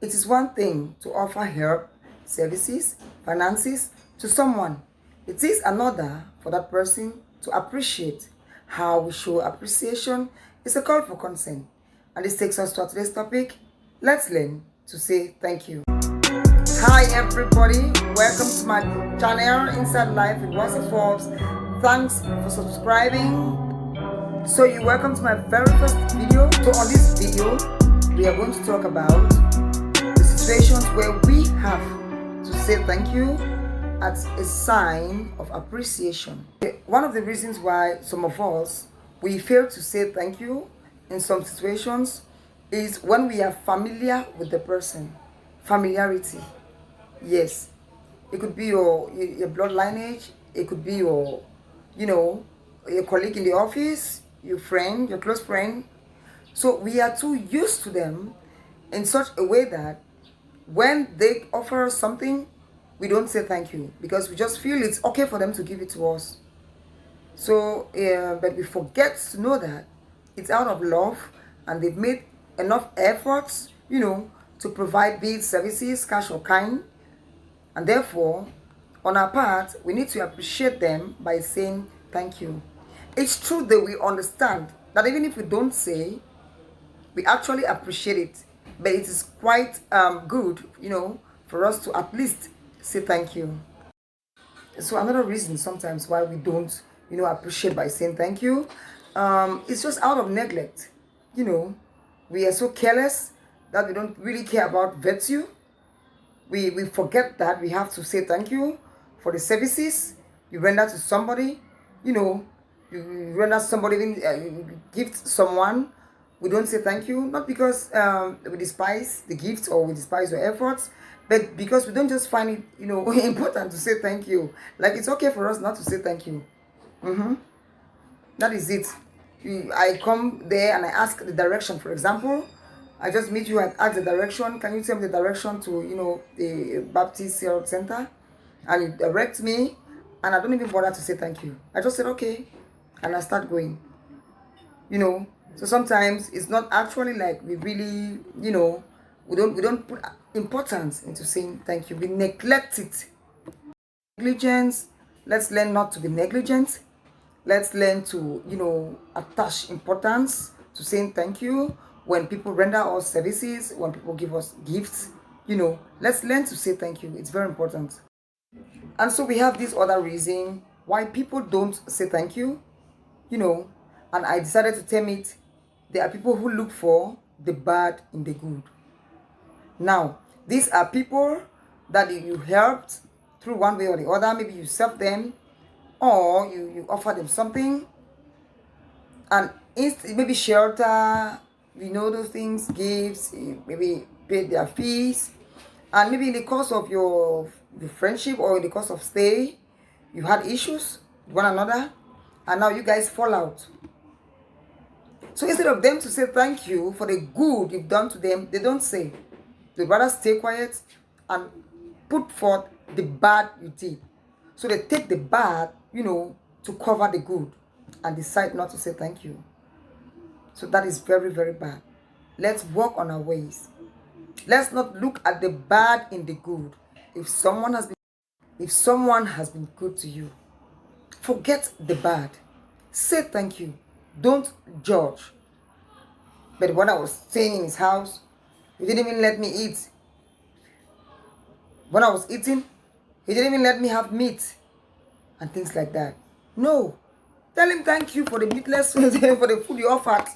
It is one thing to offer help, services, finances to someone. It is another for that person to appreciate. How we show appreciation is a call for concern. And this takes us to our today's topic. Let's learn to say thank you. Hi everybody, welcome to my channel Inside Life with Wasa Forbes. Thanks for subscribing. So you're welcome to my very first video. So on this video, we are going to talk about the situations where we have to say thank you as a sign of appreciation. One of the reasons why some of us, we fail to say thank you in some situations is when we are familiar with the person. Familiarity. Yes. It could be your blood lineage. It could be your colleague in the office, your friend, your close friend. So we are too used to them in such a way that when they offer us something, we don't say thank you because we just feel it's okay for them to give it to us. So, but we forget to know that it's out of love and they've made enough efforts, to provide these services, cash or kind. And therefore, on our part, we need to appreciate them by saying thank you. It's true that we understand that even if we don't say, we actually appreciate it. But it is quite good, for us to at least say thank you. So another reason sometimes why we don't, appreciate by saying thank you, it's just out of neglect. We are so careless that we don't really care about virtue. We forget that we have to say thank you for the services you render to somebody. You render somebody, you gift someone. We don't say thank you, not because we despise the gift or we despise your efforts, but because we don't just find it, important to say thank you. Like it's okay for us not to say thank you. That is it. I come there and I ask the direction. For example, I just meet you and ask the direction. Can you tell me the direction to, the Baptist Health Center? And you direct me, and I don't even bother to say thank you. I just said, okay, and I start going. So sometimes it's not actually like we really, we don't put importance into saying thank you. We neglect it. Negligence. Let's learn not to be negligent. Let's learn to, attach importance to saying thank you when people render us services, when people give us gifts. Let's learn to say thank you. It's very important. And so we have this other reason why people don't say thank you, and I decided to term it, there are people who look for the bad in the good. Now, these are people that you helped through one way or the other. Maybe you served them or you offer them something, and maybe shelter, those things, gifts, maybe pay their fees, and maybe in the course of your friendship or in the course of stay, you had issues with one another, and now you guys fall out. So instead of them to say thank you for the good you've done to them, they don't say. They rather stay quiet and put forth the bad you did. So they take the bad, to cover the good and decide not to say thank you. So that is very, very bad. Let's work on our ways. Let's not look at the bad in the good. If someone has been good to you, forget the bad. Say thank you. Don't judge. But when I was staying in his house, he didn't even let me eat. When I was eating, he didn't even let me have meat and things like that. No. Tell him thank you for the meatless for the food you offered.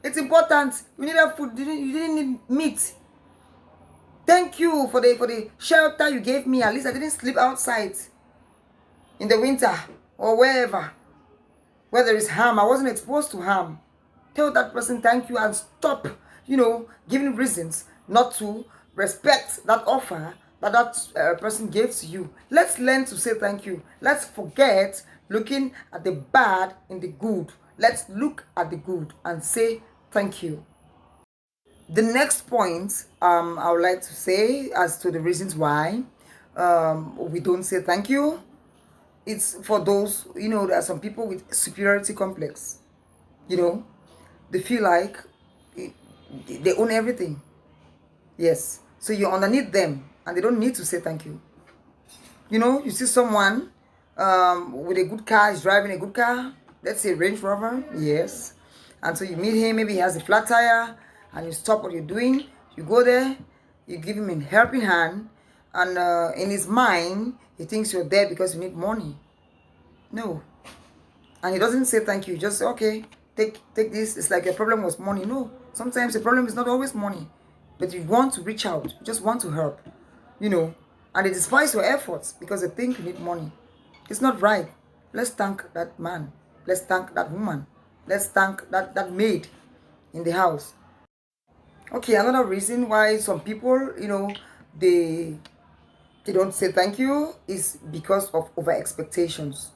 It's important. You needed food. You didn't need meat. Thank you for the shelter you gave me. At least I didn't sleep outside in the winter or wherever where there is harm. I wasn't exposed to harm. Tell that person thank you and stop, giving reasons not to respect that offer that person gave to you. Let's learn to say thank you. Let's forget looking at the bad in the good. Let's look at the good and say thank you. The next point I would like to say as to the reasons why we don't say thank you, it's for those, there are some people with superiority complex. They feel like they own everything. Yes, So you're underneath them and they don't need to say thank you. You know, you see someone with a good car, is driving a good car, let's say Range Rover, yes. And so you meet him, maybe he has a flat tire, and you stop what you're doing, you go there, you give him a helping hand, and in his mind, he thinks you're there because you need money. No. And he doesn't say thank you, he just say, okay, take this. It's like your problem was money. No, sometimes the problem is not always money, but you want to reach out, you just want to help, you know, and they despise your efforts because they think you need money. It's not right. Let's thank that man. Let's thank that woman. Let's thank that maid in the house. Okay, another reason why some people, you know, they don't say thank you is because of over expectations.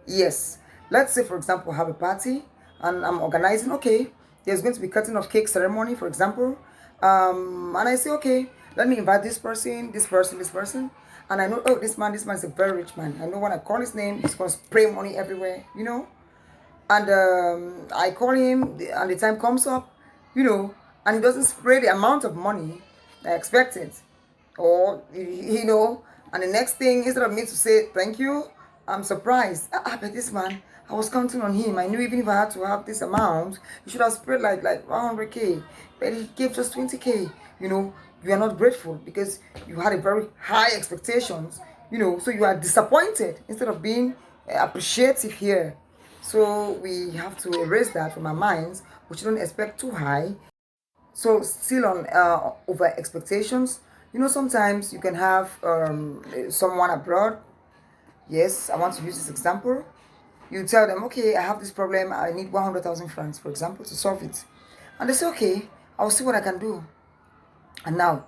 Yes. Let's say, for example, I have a party and I'm organizing. Okay, there's going to be cutting of cake ceremony, for example. And I say, okay, let me invite this person, this person, this person. And I know, oh, this man is a very rich man. I know when I call his name, he's going to spray money everywhere, you know. And I call him, and the time comes up, you know, and he doesn't spray the amount of money I expected. Or, you know, and the next thing, instead of me to say thank you, I'm surprised. But this man, I was counting on him. I knew even if I had to have this amount, he should have spread like 100K. But he gave just 20K. You know, you are not grateful because you had a very high expectations. You know, so you are disappointed instead of being appreciative here. So we have to erase that from our minds. We shouldn't expect too high. So still on over expectations. You know, sometimes you can have someone abroad. Yes, I want to use this example. You tell them, okay, I have this problem. I need 100,000 francs, for example, to solve it. And they say, okay, I'll see what I can do. And now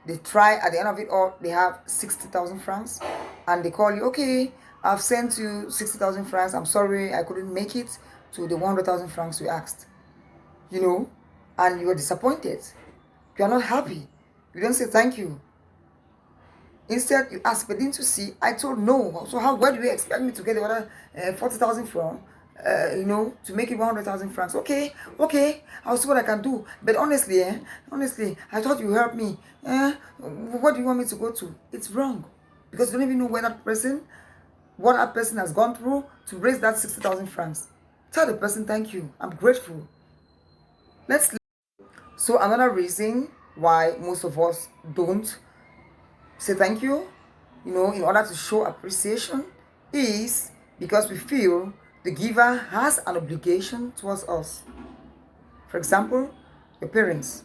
they try, at the end of it all, they have 60,000 francs. And they call you, okay, I've sent you 60,000 francs. I'm sorry, I couldn't make it to the 100,000 francs you asked. You know, and you are disappointed. You are not happy. You don't say thank you. Instead, you ask, but didn't you see? I told no. So where do you expect me to get the other 40,000 from? You know, to make it 100,000 francs. Okay, I'll see what I can do. But honestly, I thought you helped me. What do you want me to go to? It's wrong. Because you don't even know what that person has gone through to raise that 60,000 francs. Tell the person, thank you. I'm grateful. So another reason why most of us don't say thank you, you know, in order to show appreciation, is because we feel the giver has an obligation towards us. For example, your parents,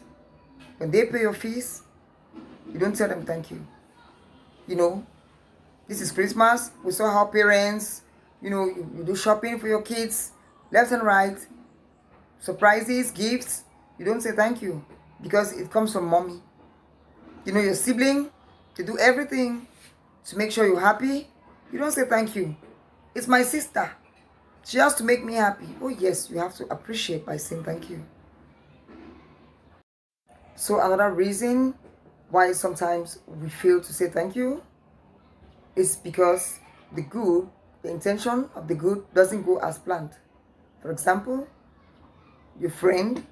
when they pay your fees, you don't tell them thank you. You know, this is Christmas. We saw how parents, you know, you do shopping for your kids left and right, surprises, gifts. You don't say thank you because it comes from mommy. You know, your sibling, they do everything to make sure you're happy. You don't say thank you. It's my sister. She has to make me happy. Oh yes, you have to appreciate by saying thank you. So another reason why sometimes we fail to say thank you is because the intention of the good doesn't go as planned. For example, your friend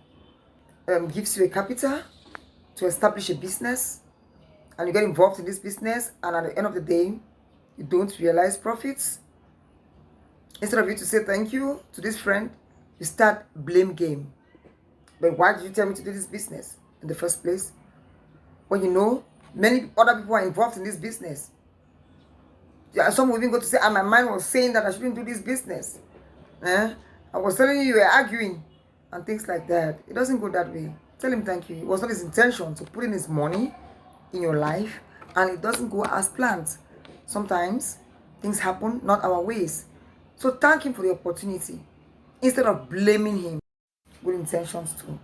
gives you a capital to establish a business, and you get involved in this business, and at the end of the day, you don't realize profits. Instead of you to say thank you to this friend, you start blame game. But why did you tell me to do this business in the first place? When you know many other people are involved in this business. Yeah, some will even go to say, my mind was saying that I shouldn't do this business. I was telling you were arguing and things like that. It doesn't go that way. Tell him thank you. It was not his intention to put in his money in your life, and it doesn't go as planned. Sometimes things happen not our ways. So thank him for the opportunity instead of blaming him. Good intentions too.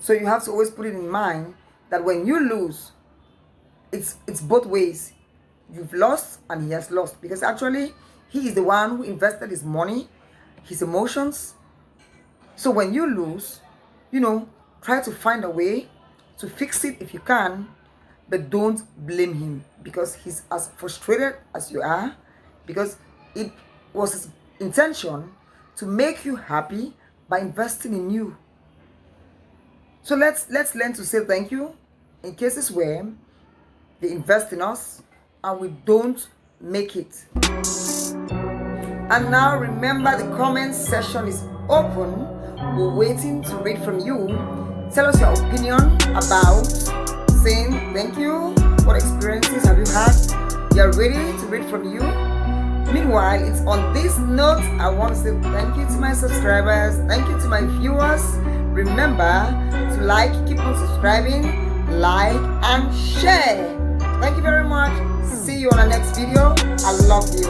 So you have to always put it in mind that when you lose, it's both ways. You've lost and he has lost, because actually he is the one who invested his money, his emotions. So when you lose, you know, try to find a way to fix it if you can, but don't blame him because he's as frustrated as you are, because it was his intention to make you happy by investing in you. So let's learn to say thank you in cases where they invest in us and we don't make it. And now remember, the comment section is open. We're waiting to read from you. Tell us your opinion about saying thank you. What experiences have you had? You're ready to read from you. Meanwhile, it's on this note I want to say thank you to my subscribers, thank you to my viewers. Remember to keep on subscribing, like and share. Thank you very much. See you on the next video. I love you.